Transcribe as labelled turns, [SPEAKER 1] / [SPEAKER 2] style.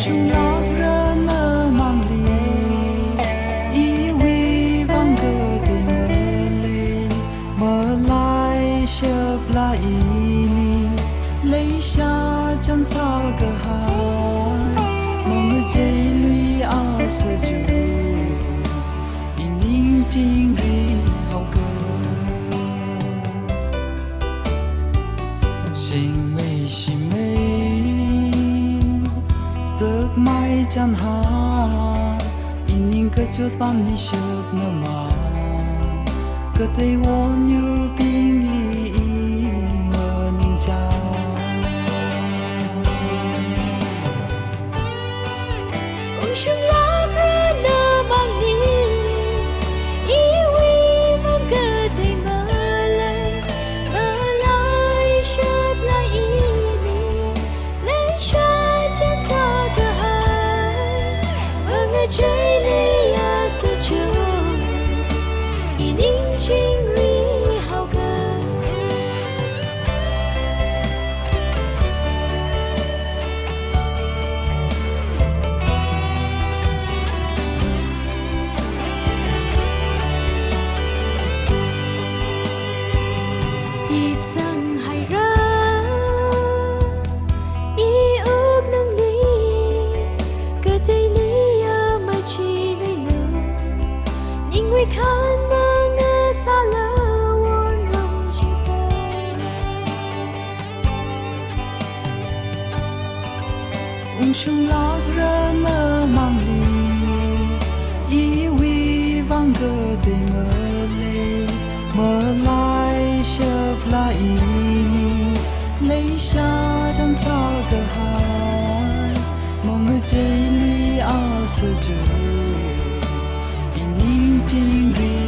[SPEAKER 1] chung lạc rơ nơ mang lì ý vi vang cơ tình mơ lại chớp lại ni lấy xa chân sao cơ hai mong người chơi lui ao sơ chu in ninh chính ri hậu cơ sinh mây giấc mai chẳng hà in ninh cơ chốt ban mi chớp nơ mà cơ tay won như pin li mơ ninh cha
[SPEAKER 2] chung lạc rơ nơ mang đi ý vi vang cơ thầy mơ lại chớp lại ý ni lấy cha chân xa cơ hai mơ người chơi li à sơ chu ý ninh chính ri hậu cơ tiếp sang hai ra ý ước nâng đi cơ tay lý à mà chỉ lấy lờ nhưng nguy khăn mơ ngơ xa lỡ won lòng chỉ xa
[SPEAKER 1] chung lạc rơ nơ mang lì ý vi vang cơ tình mơ lại chớp lại ni lấy xa chân sao cơ hai mong người chơi lui ao sơ chu in ninh chính ri